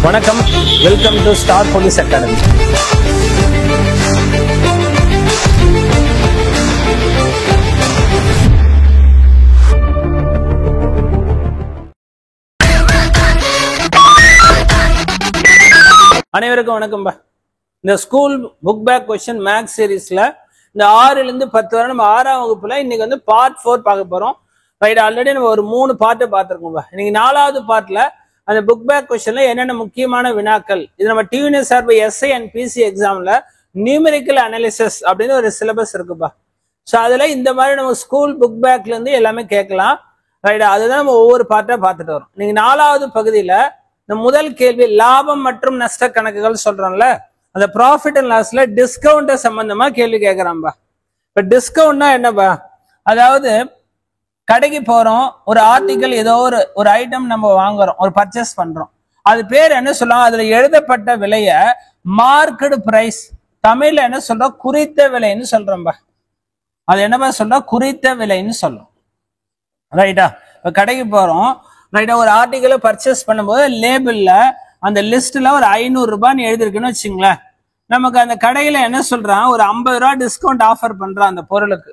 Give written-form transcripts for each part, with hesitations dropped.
வணக்கம், welcome to star police academy. அனைவருக்கும் வணக்கம்பா. இந்த school book back question maths சீரீஸ்ல இந்த 6ல இருந்து 10 வரை நம்ம 6ஆம் வகுப்புல இன்னைக்கு வந்து பார்ட் 4 பார்க்க போறோம். ரைட், ஆல்ரெடி நம்ம ஒரு 3 பார்ட்டு பார்த்துருக்கோம்பா. இன்னைக்கு 4வது பார்ட்ல அந்த புக் பேக் கொஸ்டின்ல என்னென்ன முக்கியமான வினாக்கள், இது நம்ம டியூனியர் சார்பு எஸ்ஐ அண்ட் பிசி எக்ஸாம்ல நியூமெரிக்கல் அனாலிசிஸ் அப்படின்னு ஒரு சிலபஸ் இருக்குப்பா. ஸோ அதுல இந்த மாதிரி நம்ம ஸ்கூல் புக் பேக்ல இருந்து எல்லாமே கேட்கலாம். ரைட், அதுதான் நம்ம ஒவ்வொரு பார்ட்டா பார்த்துட்டு வரோம். இன்னைக்கு 4வது பகுதியில இந்த முதல் கேள்வி லாபம் மற்றும் நஷ்ட கணக்குகள் சொல்றோம்ல, அந்த ப்ராஃபிட் அண்ட் லாஸ்ல டிஸ்கவுண்ட் சம்பந்தமா கேள்வி கேட்கறான்பா. இப்ப டிஸ்கவுண்ட்னா என்னப்பா, அதாவது கடைக்கு போறோம், ஒரு ஆர்டிக்கல் ஏதோ ஒரு ஐட்டம் நம்ம வாங்குறோம், ஒரு பர்ச்சேஸ் பண்றோம், அது பேர் என்ன சொல்லுவாங்க, அதுல எழுதப்பட்ட விலைய மார்க்கெட் பிரைஸ், தமிழ்ல என்ன சொல்றோம், குறித்த விலைன்னு சொல்றோம்பா. அது என்னப்பா சொல்றோம், குறித்த விலைன்னு சொல்றோம். ரைட்டா, இப்ப கடைக்கு போறோம், ரைட்டா, ஒரு ஆர்டிக்கலை பர்ச்சேஸ் பண்ணும்போது லேபிள்ல அந்த லிஸ்ட்ல ஒரு 500 ரூபான்னு எழுதிருக்குன்னு வச்சுங்களேன். நமக்கு அந்த கடையில என்ன சொல்றான், ஒரு 50 ரூபா டிஸ்கவுண்ட் ஆஃபர் பண்றான் அந்த பொருளுக்கு.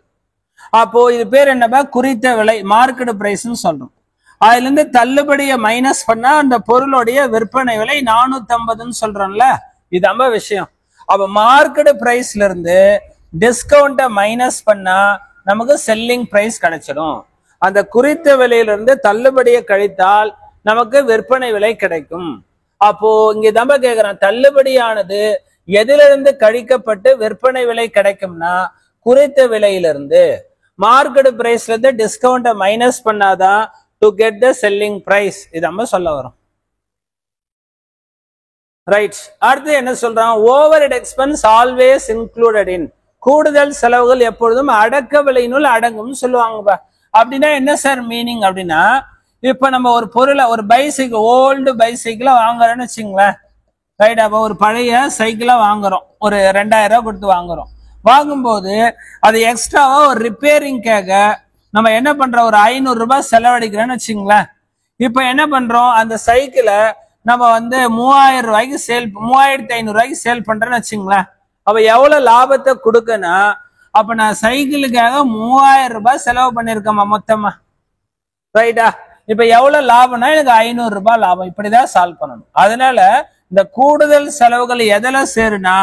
அப்போ இது பேர் என்னப்பா, குறித்த விலை, மார்க்கெட் பிரைஸ்ன்னு சொல்றோம். அதுல இருந்து தள்ளுபடியை மைனஸ் பண்ணா அந்த பொருளுடைய விற்பனை விலை 450ன்னு சொல்றோம்ல, இது ரொம்ப விஷயம். அப்ப மார்க்கெட் பிரைஸ்ல இருந்து டிஸ்கவுண்ட மைனஸ் பண்ணா நமக்கு செல்லிங் பிரைஸ் கிடைச்சிடும். அந்த குறித்த விலையிலிருந்து தள்ளுபடியை கழித்தால் நமக்கு விற்பனை விலை கிடைக்கும். அப்போ இங்க தம்ப கேக்குறான், தள்ளுபடியானது எதிலிருந்து கழிக்கப்பட்டு விற்பனை விலை கிடைக்கும்னா குறித்த விலையிலிருந்து. மார்க்கெட் பிரைஸ்ல இருந்து டிஸ்கவுண்ட மைனஸ் பண்ணாதான் to get the selling price, இது நம்ம சொல்ல வரோம். ரைட், அடுத்து என்ன சொல்றான், overhead expense always included in, கூடுதல் செலவுகள் எப்பொழுதும் அடக்க விலையினுள் அடங்கும் சொல்லுவாங்கப்பா. அப்படின்னா என்ன சார் மீனிங் அப்படின்னா, இப்ப நம்ம ஒரு பொருளை, ஒரு பைசைக்கிள், ஓல்டு பைசைக்கிளை வாங்குறோம்னு வச்சுங்களேன். ரைட், அப்ப ஒரு பழைய சைக்கிளா வாங்குறோம், ஒரு 2000 ரூபாய் கொடுத்து வாங்குறோம். வாங்கும்போது அது எக்ஸ்ட்ராவா ஒரு ரிப்பேரிங்காக நம்ம என்ன பண்றோம், ஒரு 500 ரூபாய் செலவழிக்கிறோம்னு வச்சுங்களேன். இப்ப என்ன பண்றோம், அந்த சைக்கிளை நம்ம வந்து 3000 ரூபாய்க்கு 3500 ரூபாய்க்கு சேல் பண்றேன்னு வச்சுங்களேன். அப்ப எவ்வளவு லாபத்தை கொடுக்கனா, அப்ப நான் சைக்கிளுக்காக 3000 ரூபாய் செலவு பண்ணிருக்கேமா மொத்தமா. ரைட்டா, இப்ப எவ்வளவு லாபம்னா எனக்கு 500 ரூபாய் லாபம். இப்படிதான் சால்வ் பண்ணணும். அதனால இந்த கூடுதல் செலவுகள் எதுல சேருனா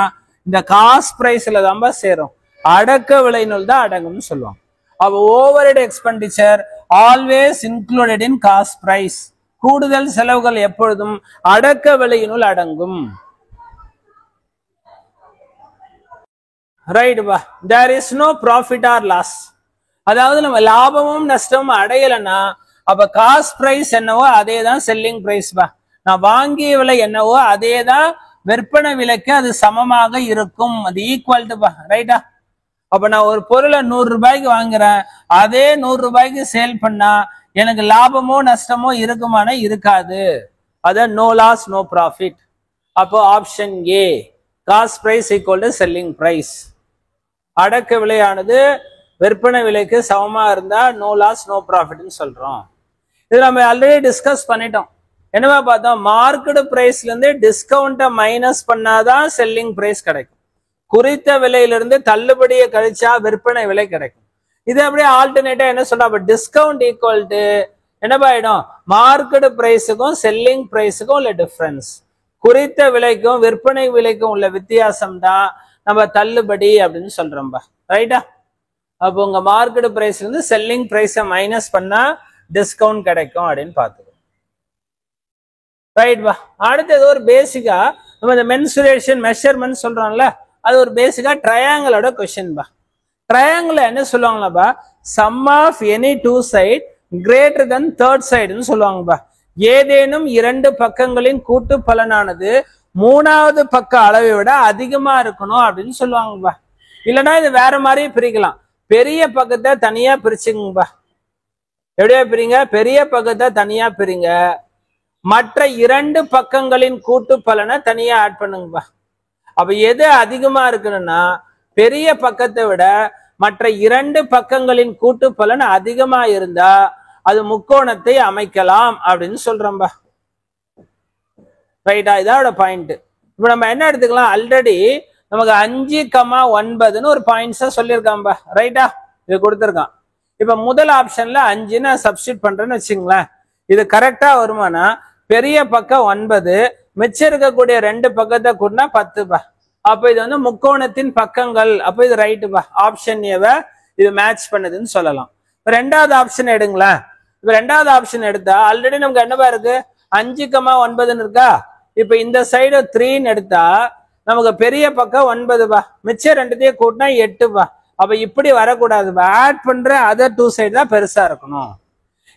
இந்த காஸ்ட் பிரைஸ்ல தான் சேரும், அடக்க விலையினுள் தான் அடங்கும்னு சொல்லுவாங்க. அப்ப overhead expenditure always included in cost price, கூடுதல் செலவுகள் எப்பொழுதும் அடக்க விலையினுள் அடங்கும். ரைட் பா, there is no profit or loss. அதாவது நம்ம லாபமும் நஷ்டமும் அடையலைன்னா அப்ப காஸ்ட் பிரைஸ் என்னவோ அதே தான் செல்லிங் பிரைஸ் பா. நான் வாங்கிய விலை என்னவோ அதே தான் விற்பனை விலைக்கு அது சமமாக இருக்கும், அது ஈக்குவல் டு பா. ரைட்டா, அப்ப நான் ஒரு பொருளை 100 ரூபாய்க்கு வாங்குறேன், அதே 100 ரூபாய்க்கு சேல் பண்ணா எனக்கு லாபமோ நஷ்டமோ இருக்குமானா இருக்காது. அதான் நோ லாஸ் நோ ப்ராஃபிட். அப்போ option A, cost price equal to selling price. அடக்க விலையானது விற்பனை விலைக்கு சமமா இருந்தா நோ லாஸ் நோ ப்ராஃபிட்னு சொல்றோம். இது நம்ம ஆல்ரெடி டிஸ்கஸ் பண்ணிட்டோம். என்னவா பார்த்தோம், மார்க்கெட் பிரைஸ்ல இருந்து டிஸ்கவுண்ட மைனஸ் பண்ணாதான் செல்லிங் பிரைஸ் கிடைக்கும், குறித்த விலையிலிருந்து தள்ளுபடியை கழிச்சா விற்பனை விலை கிடைக்கும். இது அப்படியே ஆல்டர்னேட்டா என்ன சொல்றோம், அப்ப டிஸ்கவுண்ட் ஈக்குவல் டு என்னவா ஆயிடும், மார்க்கெட் பிரைஸுக்கும் செல்லிங் பிரைஸுக்கும் உள்ள டிஃபரன்ஸ், குறித்த விலைக்கும் விற்பனை விலைக்கும் உள்ள வித்தியாசம் தான் நம்ம தள்ளுபடி அப்படின்னு சொல்றோம்பா. ரைட்டா, அப்போ உங்க மார்க்கெட் பிரைஸ்ல இருந்து செல்லிங் பிரைஸை மைனஸ் பண்ணா டிஸ்கவுண்ட் கிடைக்கும் அப்படின்னு பார்த்துக்கோ. ரைட் பா, அடுத்தது ஒரு பேசிக்கா நம்ம இந்த மென்சுரேஷன் மெஷர்மெண்ட் சொல்றோம்ல, அது ஒரு பேசிக்கா ட்ரையாங்கிளோட கொஸ்டின் பா. ட்ரையாங்கிள் என்ன சொல்லுவாங்களாப்பா, sum of any two side greater than third சைடுன்னு சொல்லுவாங்கப்பா. ஏதேனும் 2 பக்கங்களின் கூட்டு பலனானது 3வது பக்க அளவை விட அதிகமா இருக்கணும் அப்படின்னு சொல்லுவாங்கப்பா. இல்லைன்னா இது வேற மாதிரியே பிரிக்கலாம். பெரிய பக்கத்தை தனியா பிரிச்சுங்கப்பா. எப்படியா பிரிங்க, பெரிய பக்கத்தை தனியா பிரிங்க, மற்ற 2 பக்கங்களின் கூட்டு பலனை தனியா ஆட் பண்ணுங்கப்பா. அப்ப எது அதிகமா இருக்குன்னா, பெரிய பக்கத்தை விட மற்ற 2 பக்கங்களின் கூட்டு பலன் அதிகமா இருந்தா அது முக்கோணத்தை அமைக்கலாம் அப்படின்னு சொல்றோம்பா. ரைட்டா? இதோட பாயிண்ட். இப்போ நம்ம என்ன எடுத்துக்கலாம், ஆல்ரெடி நமக்கு 5,9ன்னு ஒரு பாயிண்ட்ஸா சொல்லியிருக்காம்பா, ரைட்டா? இது கொடுத்துருக்கான். இப்ப முதல் ஆப்ஷன்ல 5 நான் சப்ஸ்டிட் பண்றேன்னு வச்சுங்களேன். இது கரெக்டா வருமானா பெரிய பக்கம் 9, மிச்சம் இருக்கக்கூடிய 2 பக்கத்தை கூட்டினா 10பா. அப்ப இது வந்து முக்கோணத்தின் பக்கங்கள். அப்ப இது ரைட்டுபா. ஆப்ஷன் ஏவை இது மேட்ச் பண்ணுதுன்னு சொல்லலாம். ரெண்டாவது ஆப்ஷன் எடுங்களேன். இப்ப ரெண்டாவது ஆப்ஷன் எடுத்தா ஆல்ரெடி நமக்கு என்னவா இருக்கு, 5,9ன்னு இருக்கா. இப்ப இந்த சைடு 3ன்னு எடுத்தா நமக்கு பெரிய பக்கம் 9பா, மிச்சம் 2த்தையும் கூட்டினா 8பா. அப்ப இப்படி வரக்கூடாதுப்பா. ஆட் பண்ற அதர் 2 சைடு தான் பெருசா இருக்கணும்.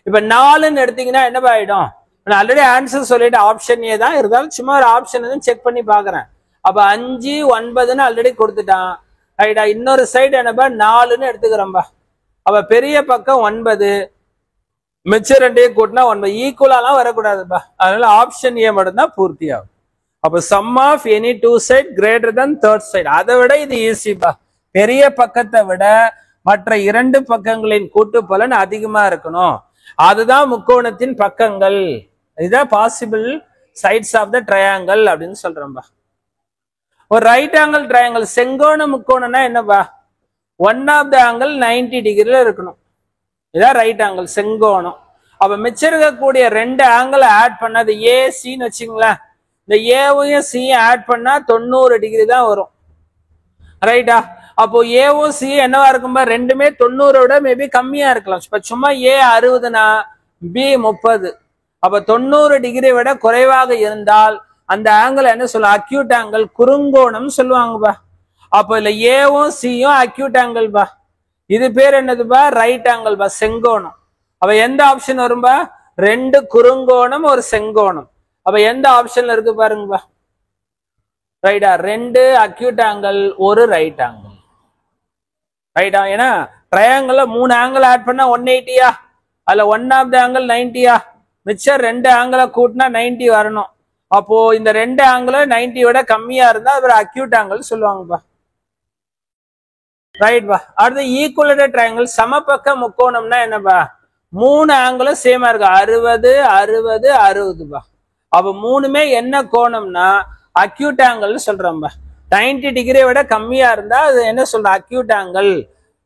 இப்ப 4ன்னு எடுத்தீங்கன்னா என்னப்பா ஆயிடும், நான் ஆல்ரெடி ஆன்சர் சொல்லிட்டு ஆப்ஷன் ஏ தான் இருந்தாலும் சும்மா ஒரு ஆப்ஷன் செக் பண்ணி பாக்குறேன். அப்ப 5, 9ன்னு ஆல்ரெடி கொடுத்துட்டான், ரைட்டா? இன்னொரு சைடு என்னப்பா 4ன்னு எடுத்துக்கிறோம்பா. அப்ப பெரிய பக்கம் 9, மிச்சம் 2த்தையும் கூட்டினா 9, ஈக்குவலாலாம் வரக்கூடாதுப்பா. அதனால ஆப்ஷன் ஏ மட்டும் தான் பூர்த்தி ஆகும். அப்ப sum of any 2 side greater than third side. அதை விட இது ஈஸிப்பா. பெரிய பக்கத்தை விட மற்ற 2 பக்கங்களின் கூட்டு பலன் அதிகமா இருக்கணும். அதுதான் முக்கோணத்தின் பக்கங்கள். இதுதான் possible sides of the triangle அப்படின்னு சொல்றோம்பா. ஒரு ரைட் ஆங்கிள் ட்ரையாங்கிள் செங்கோண முக்கோணம்னா என்னப்பா, ஒன் ஆஃப் த ஆங்கிள் 90 டிகிரில இருக்கணும். இதான் ரைட் ஆங்கிள் செங்கோணம். அப்ப மிச்சம் இருக்கக்கூடிய 2 ஆங்கிள் ஆட் பண்ணது ஏசின்னு வச்சுங்களேன். இந்த ஏவையும் சியும் ஆட் பண்ணா 90 டிகிரி தான் வரும், ரைட்டா? அப்போ ஏவும் சி என்னவா இருக்கும்பா, ரெண்டுமே 90 விட மேபி கம்மியா இருக்கலாம். இப்ப சும்மா ஏ 60னா பி 30. அப்ப 90 டிகிரி விட குறைவாக இருந்தால் அந்த ஆங்கிள் என்ன சொல்லுவாங்க, அக்யூட் ஆங்கிள், குறுங்கோணம் சொல்லுவாங்கப்பா. அப்போ இல்ல ஏவும் சியும் அக்யூட் ஆங்கிள் பா. இது பேர் என்னதுப்பா, ரைட் ஆங்கிள் பா, செங்கோணம். அப்ப எந்த ஆப்ஷன் வரும்பா, 2 குறுங்கோணம் ஒரு செங்கோணம். அப்ப எந்த ஆப்ஷன்ல இருக்கு பாருங்கப்பா, ரைட்டா? 2 அக்யூட் ஆங்கிள் ஒரு ரைட் ஆங்கிள், ரைட்டா? ஏன்னா ட்ரையாங்கிள் 3 ஆங்கிள் ஆட் பண்ணா 180யா, அதுல ஒன் ஆஃப் த ஆங்கிள் 90யா, மிச்சம் 2 ஆங்கிளை கூட்டினா 90 வரணும். அப்போ இந்த 2 ஆங்கிள் 90 விட கம்மியா இருந்தா அது அக்யூட் ஆங்கிள் சொல்லுவாங்கப்பா, ரைட் பா. அடுத்து ஈக்குவலேட்டட் ட்ரையாங்கிள் சமபக்க முக்கோணம்னா என்னப்பா, 3 ஆங்கிளும் சேமா இருக்கு, 60 60 60பா. அப்ப 3மே என்ன கோணம்னா அக்யூட் ஆங்கிள் சொல்றோம்பா. 90 டிகிரி விட கம்மியா இருந்தா அது என்ன சொல்ற, அக்யூட் ஆங்கிள்.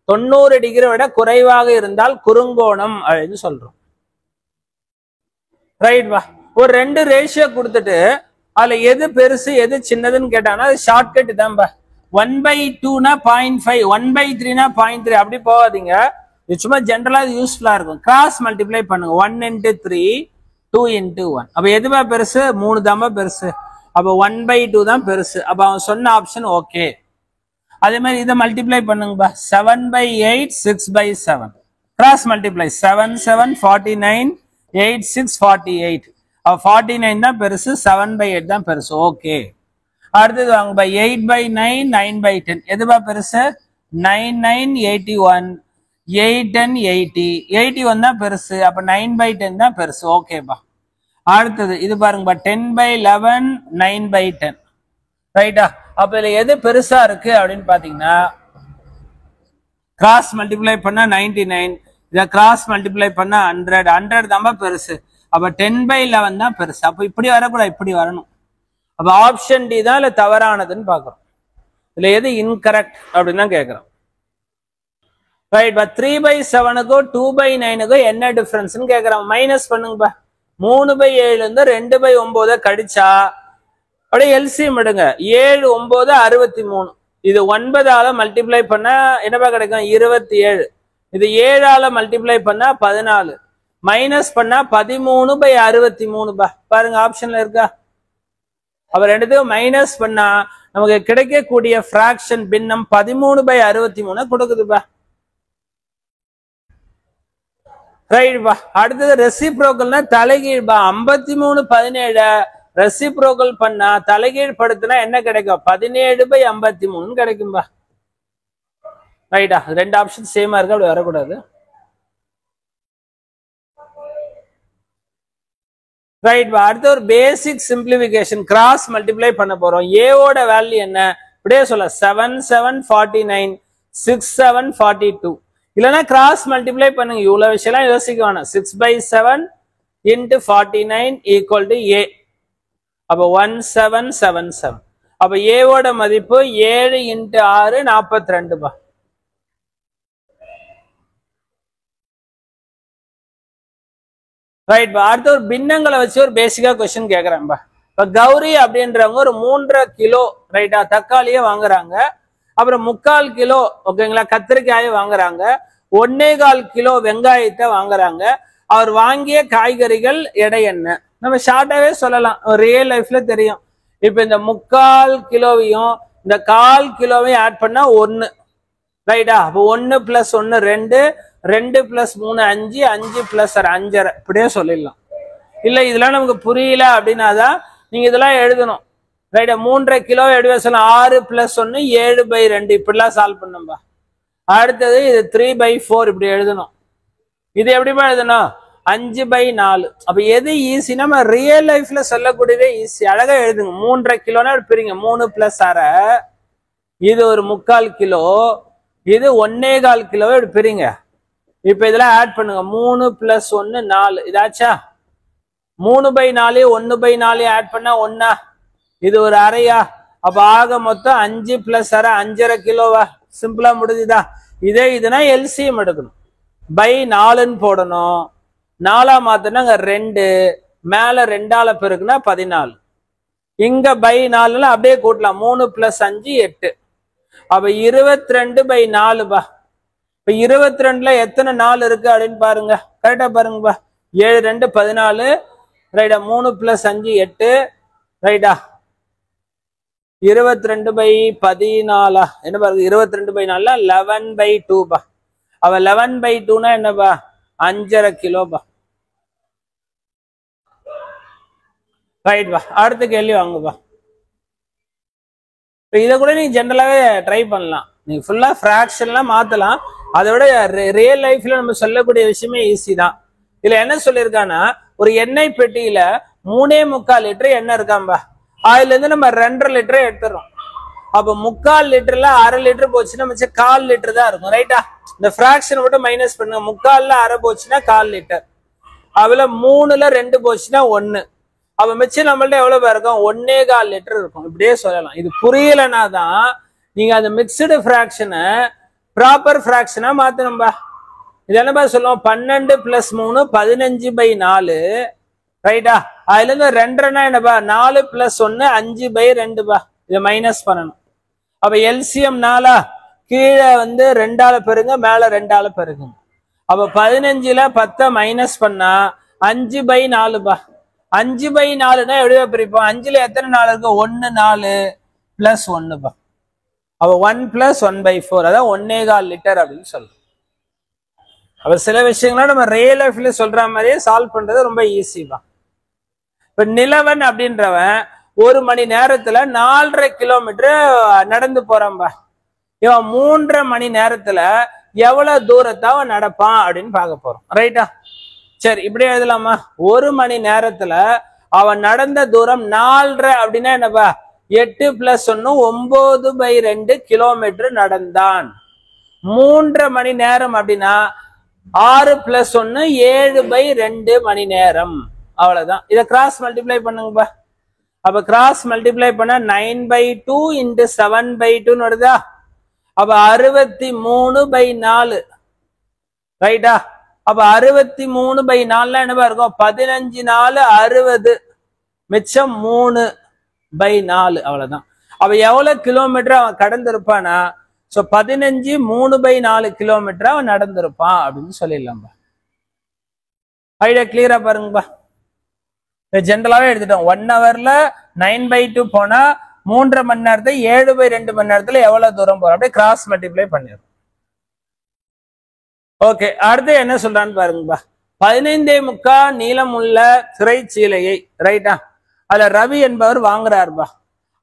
90 டிகிரி விட குறைவாக இருந்தால் குறுங்கோணம் அப்படின்னு சொல்றோம், ரைட் பா. ஒரு 2 ரேஷியோ கொடுத்துட்டு அதுல எது பெருசு எது சின்னதுன்னு கேட்டாங்கன்னா அது ஷார்ட்கட் தான்பா. 1/2னா 0.5, 1/3னா 0.3 அப்படி போகாதீங்க. இது சும்மா ஜென்ரலா யூஸ்ஃபுல்லா இருக்கும். கிராஸ் மல்டிப்ளை பண்ணுங்க, 1 into 3 2 into 1. அப்ப எதுவா பெருசு, 3 தான்பா பெருசு. அப்ப 1/2 தான் பெருசு. அப்ப அவன் சொன்ன ஆப்ஷன் ஓகே. அதே மாதிரி இதை மல்டிப்ளை பண்ணுங்கப்பா, 7/8 6/7. Cross multiply 7 7 49 8 6 48. 49 தான் பெருசு, 7/8 தான் பெருசு, ஓகே. அடுத்தது வாங்க, 8/9 9/10 எதுவா பெருசு, 9 9 81 8 10 80 81 தான் பெருசு. அப்ப 9/10 தான் பெருசு, ஓகேப்பா. அடுத்தது இது பாருங்கப்பா, 10/11 9/10, ரைட்டா? அப்ப இதுல எது பெருசா இருக்கு அப்படின்னு பாத்தீங்கன்னா கிராஸ் மல்டிப்ளை பண்ணா 99, இத கிராஸ் மல்டிப்ளை பண்ணா 100 100 தான் பெருசு. அப்ப 10/11 தான் பெருசு. அப்ப இப்படி வரக்கூடாது, இப்படி வரணும். அப்ப ஆப்ஷன் டி தான் இல்ல தவறானதுன்னு பாக்குறோம். இதுல எது இன்கரெக்ட் அப்படின்னு தான் கேக்குறோம், ரைட்? 3/7க்கும் 2/9க்கும் என்ன டிஃபரன்ஸ்னு கேக்குறோம். மைனஸ் பண்ணுங்கப்பா. 3/7 இருந்து 2/9 கடிச்சா அப்படியே எல்சிஎம் எடுங்க, 7 9 63. இது 9ஆல மல்டிப்ளை பண்ணா என்னப்பா கிடைக்கும், 27. இது 7ஆல மல்டிப்ளை பண்ணா 14. மைனஸ் பண்ணா 13/63பா. பாருங்க ஆப்ஷன்ல இருக்கா. அப்ப ரெண்டுத்தையும் மைனஸ் பண்ணா நமக்கு கிடைக்கக்கூடிய பிராக்ஷன் பின்னம் 13/63 கொடுக்குதுப்பா, ரைட் பா. அடுத்தது ரெசிப்ரோக்கல்னா தலைகீழ்பா. 53/17 ரெசிப்ரோக்கல் பண்ணா தலைகீழ் படுத்தினா என்ன கிடைக்கும், 17/53 கிடைக்கும்பா, ரைட்டா? 2 ஆப்ஷன் சேமா இருக்கு, அப்படி வரக்கூடாது, ரைட் பா. அடுத்து ஒரு பேசிக் சிம்பிளிபிகேஷன், கிராஸ் மல்டிப்ளை பண்ண போறோம். ஏவோட வேல்யூ என்ன இப்படியே சொல்ல, 7 7 49 6 7 42. இல்லைன்னா கிராஸ் மல்டிப்ளை பண்ணுங்க, இவ்வளவு விஷயம் யோசிக்க வேணாம். 6/7 into 49 equal to a. அப்ப 1777. அப்ப ஏவோட மதிப்பு 7 × 6 42 பா. ரைட் பா. அடுத்த ஒரு பின்னங்களை வச்சு ஒரு பேசிக்கா கொஸ்டின் கேக்குறேன் பா. இப்ப கௌரி அப்படின்றவங்க ஒரு 3.5 கிலோ ரைட்டா தக்காளியே வாங்குறாங்க. அப்புறம் 3/4 கிலோ ஓகேங்களா கத்திரிக்காயை வாங்குறாங்க. 1.25 கிலோ வெங்காயத்தை வாங்குறாங்க. அவர் வாங்கிய காய்கறிகள் எடை என்ன? நம்ம ஷார்ட்டாவே சொல்லலாம், ரியல் லைஃப்ல தெரியும். இப்ப இந்த 3/4 கிலோவையும் இந்த 1/4 கிலோவையும் ஆட் பண்ணா 1 ரைட்டா. அப்போ 1 + 1 2, 2 + 3 5, 5 + 6 5.5 இப்படியே சொல்லிடலாம். இல்ல இதெல்லாம் நமக்கு புரியல அப்படின்னாதான் நீங்க இதெல்லாம் எழுதணும் ரைட்டா. 3.5 கிலோ எடுவே சொல்லலாம். 6 + 1 7/2 இப்படிலாம் சால்வ் பண்ணும்பா. அடுத்தது இது 3/4 இப்படி எழுதணும். இது எப்படிப்பா எழுதணும்? 5/4. அப்ப எது ஈஸி? நம்ம ரியல் லைஃப்ல சொல்லக்கூடியதே ஈஸி. அழகா எழுதுங்க. 3.5 கிலோனா பிரிங்க. 3 + 6 இது ஒரு 3/4 கிலோ, இது 1.25 கிலோ இப்படி பிரிங்க. இப்ப இதெல்லாம் ஆட் பண்ணுங்க. 3 + 1 4 இதாச்சா? 3/4 1/4 ஆட் பண்ணா 1 இது ஒரு அரையா? அப்ப ஆக மொத்தம் 5 + 6 5.5 கிலோவா? சிம்பிளா முடிஞ்சுதா? இதே இதுனா எல்சிஎம் எடுக்கணும். பை 4ன்னு போடணும். 4 மாத்தினா 2 மேல 2ஆல பெருக்குனா 14. இங்க பை 4 அப்படியே கூட்டலாம். 3 + 5 8. அப்ப 22/4 பா. இப்ப 22ல எத்தனை 4 இருக்கு அப்படின்னு பாருங்க. கரெக்டா பாருங்கப்பா. 7 2 14 ரைட்டா. 3 + 5 8 ரைட்டா. 22/14 என்ன பாருங்க. 22/4 11/2 பா. அவ 11/2னா என்னப்பா? 5.5 கிலோ பா. ரைட் பா. அடுத்த கேள்வி வாங்கப்பா. இதை கூட நீங்க ஜென்ரலாவே ட்ரை பண்ணலாம். நீங்க ஃபுல்லா ஃபிராக்ஷன்லாம் மாத்தலாம். அதை விட ரியல் லைஃப்ல நம்ம சொல்லக்கூடிய விஷயமே ஈஸி தான். இதுல என்ன சொல்லியிருக்கான்னா, ஒரு எண்ணெய் பெட்டியில 3.25 லிட்டர் எண்ணெய் இருக்காம்பா. அதுல இருந்து நம்ம 2.5 லிட்டரை எடுத்துறோம். அப்ப 3/4 லிட்டர்ல 1/2 லிட்டர் போச்சுன்னா மிச்சம் 1/4 லிட்டர் தான் இருக்கும் ரைட்டா. இந்த ஃபிராக்ஷன் மட்டும் மைனஸ் பண்ணுங்க. 3/4ல 1/2 போச்சுன்னா 1/4 லிட்டர். அதுல 3ல 2 போச்சுன்னா 1. அப்ப மிச்சம் நம்மள்ட்ட எவ்வளவு இருக்கும்? 1.25 லிட்டர் இருக்கும். இப்படியே சொல்லலாம். இது புரியலன்னா தான் நீங்க அந்த மிக்சடு ஃபிராக்ஷனை ப்ராப்பர் ஃபிராக்ஷனா மாத்தணும்பா. இது என்னப்பா சொல்லுவோம்? 12 + 3 15/4 ரைட்டா. அதுல இருந்து 2.5னா என்னப்பா? 4 + 1 5/2 பா. இதை மைனஸ் பண்ணணும். அப்ப எல்சிஎம் 4 கீழே 2ஆல பெருங்க, மேல 2ஆல பெருங்க. அப்ப 15ல 10 மைனஸ் பண்ணா 5/4 பா. 5/4னா எப்படியா பிரிப்போம்? 5ல எத்தனை 4 இருக்கு? 1 4 + 1 பா. அப்ப 1 + 1/4 அதான் 1.25 லிட்டர் அப்படின்னு சொல்லுவோம். அப்ப சில விஷயங்கள்லாம் நம்ம ரியல் லைஃப்ல சொல்ற மாதிரியே சால்வ் பண்றது ரொம்ப ஈஸி தான். இப்ப நிலவன் அப்படின்றவன் 1 மணி நேரத்துல 4.5 கிலோமீட்டர் நடந்து போறான்பா. இவன் 3.5 மணி நேரத்துல எவ்வளவு தூரத்தை அவன் நடப்பான் அப்படின்னு பார்க்க போறோம் ரைட்டா. சரி இப்படி எழுதலாமா? 1 மணி நேரத்துல அவன் நடந்த தூரம் 4.5 அப்படின்னா என்னப்பா? 8 + 1 9/2 கிலோமீட்டர் நடந்தான். 3.5 மணி நேரம் அப்படின்னா 6 + 1 7/2 மணி நேரம். அவ்வளவுதான். இதை கிராஸ் மல்டிப்ளை பண்ணுங்கப்பா. அப்ப கிராஸ் மல்டிப்ளை பண்ணா 9/2 × 7/2 வருதா? அப்ப 63/4 ரைட்டா. அப்ப 63/4 என்னவா இருக்கும்? 15 4 60 மிச்சம் 3/4 அவ்வளவுதான். அப்ப எவ்வளவு கிலோமீட்டர் அவன் கடந்திருப்பானா? 15 3/4 கிலோமீட்டர் அவன் நடந்திருப்பான் அப்படின்னு சொல்லிடலாம்பா. ஐடியா கிளியரா பாருங்கப்பா. ஜென்ரலாவே எடுத்துட்டோம். 1 ஹவர்ல 9/2 போனா 3.5 மணி நேரத்தை 7/2 மணி நேரத்துல எவ்வளவு தூரம் போறோம்? அப்படியே கிராஸ் மல்டிப்ளை பண்ணிடும். ஓகே அடுத்து என்ன சொல்றான்னு பாருங்கப்பா. 15.25 நீளம் உள்ள திரைச்சீலையை ரைட்டா அதுல ரவி என்பவர் வாங்குறாருப்பா.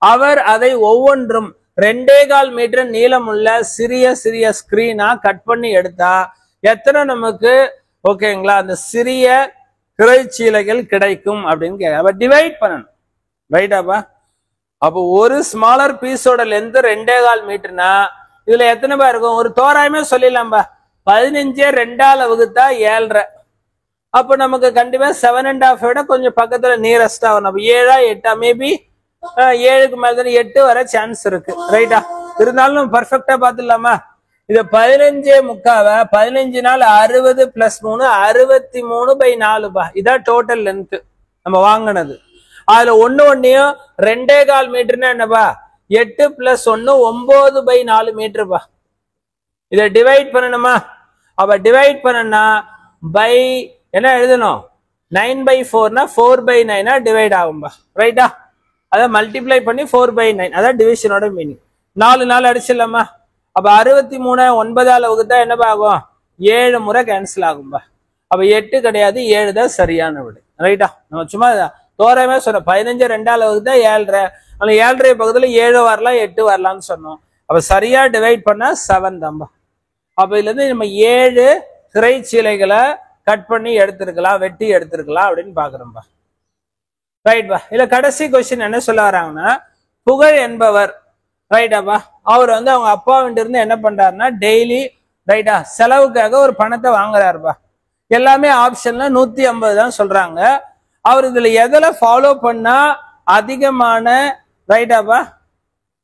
அவர் அதை ஒவ்வொன்றும் 2.25 மீட்டர் நீளம் உள்ள சிறிய சிறிய ஸ்கிரீனா கட் பண்ணி எடுத்தா எத்தனை நமக்கு ஓகேங்களா அந்த சிறிய திரைச்சீலைகள் கிடைக்கும் அப்படின்னு கேட்க டிவைட் பண்ணணும் ரைட்டாப்பா. அப்போ ஒரு ஸ்மாலர் பீஸோட லென்த் 2.25 மீட்டர்னா இதுல எத்தனை பா இருக்கும்? ஒரு தோராயமே சொல்லிடலாம்பா. 15 2ஆல வகுத்தா 7.5 அப்ப நமக்கு கண்டிப்பா 7.5 விட கொஞ்சம் பக்கத்துல நியரஸ்டா வரும். அப்ப 7 8 மேபி 7க்கு மேல 8 வர சான்ஸ் இருக்கு. ரைட்டா? இருந்தாலும் நம்ம பர்ஃபெக்டா பாத்துடலாமா? இது 15.75 15 நாள் 60 + 3 63/4 இதான் டோட்டல் லென்த் நம்ம வாங்கினது. அதுல ஒன்னையும் 2.25 மீட்டர்னா என்னப்பா? 8 + 1 9/4 மீட்டர்ப்பா. இதை டிவைட் பண்ணணுமா? அப்ப டிவைட் பண்ணா பை என்ன எழுதணும்? 9/4னா 4/9 டிவைட் ஆகும்பா. ரைட்டா? அதை மல்டிப்ளை பண்ணி 4/9 அதான் டிவிஷனோட மீனிங். 4 நாள் அடிச்சிடலாமா? அப்ப 63 9ஆல வகுத்தா என்னப்பா ஆகும்? 7 முறை கேன்சல் ஆகும்பா. அப்ப 8 கிடையாது, 7 தான் சரியான விடை. ரைட்டா? நம்ம சும்மா தோராயமா சொன்னோம். 15 2ஆல வகுத்தா 7.5. அந்த 7.5 பக்கத்துல 7 வரலாம் 8 வரலாம்னு சொன்னோம். அப்ப சரியா டிவைட் பண்ணா 7 தான்பா. அப்ப இதுல இருந்து நம்ம 7 திரைச்சீலைகளை கட் பண்ணி எடுத்திருக்கலாம், வெட்டி எடுத்திருக்கலாம் அப்படின்னு பாக்குறோம்பா. ரைட்பா. இல்ல கடைசி கொஸ்டின் என்ன சொல்ல வராங்கன்னா, புகழ் என்பவர் ரைட்டாப்பா, அவர் வந்து அவங்க அப்பா கிட்ட இருந்து என்ன பண்றாருன்னா டெய்லி ரைட்டா செலவுக்காக ஒரு பணத்தை வாங்குறாருப்பா. எல்லாமே ஆப்ஷன்ல 150 தான் சொல்றாங்க. அவர் இதுல எதுல ஃபாலோ பண்ணா அதிகமான ரைட்டாப்பா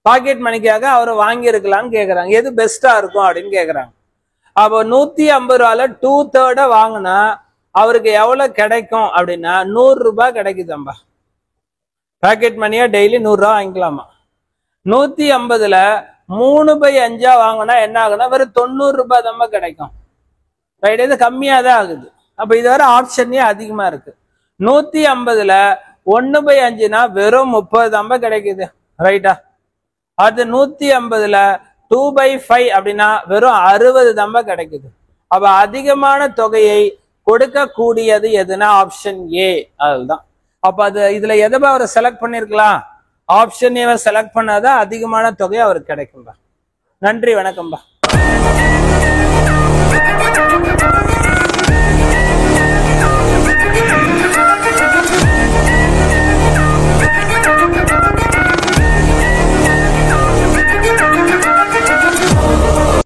பாக்கெட் மணிக்காக அவரை வாங்கி இருக்கலாம்னு கேக்குறாங்க. எது பெஸ்டா இருக்கும் அப்படின்னு கேக்குறாங்க. அப்போ 150 ரூபால 2/3 வாங்கினா அவருக்கு எவ்வளவு கிடைக்கும் அப்படின்னா 100 ரூபாய் கிடைக்குதாம்பா. பாக்கெட் மணியா டெய்லி 100 ரூபாய் வாங்கிக்கலாமா? 150ல 3/5 வாங்கினா என்ன ஆகுனா வெறும் 90 ரூபாய் தான்பா கிடைக்கும். ரைட்? இது கம்மியா தான் ஆகுது. அப்ப இது வர ஆப்ஷனே அதிகமா இருக்கு. 150ல 1/5னா வெறும் 30 தான்பா கிடைக்குது. ரைட்டா? அது 150ல 2/5 அப்படின்னா வெறும் 60 தான்பா கிடைக்குது. அப்ப அதிகமான தொகையை கொடுக்க கூடியது எதுனா ஆப்ஷன் ஏ. அதுதான். அப்ப அது இதுல எதை அவரை செலக்ட் பண்ணிருக்கலாம்? ஆப்ஷன் ஏவை செலக்ட் பண்ணாதான் அதிகமான தொகை அவருக்கு கிடைக்கும்பா. நன்றி, வணக்கம்பா.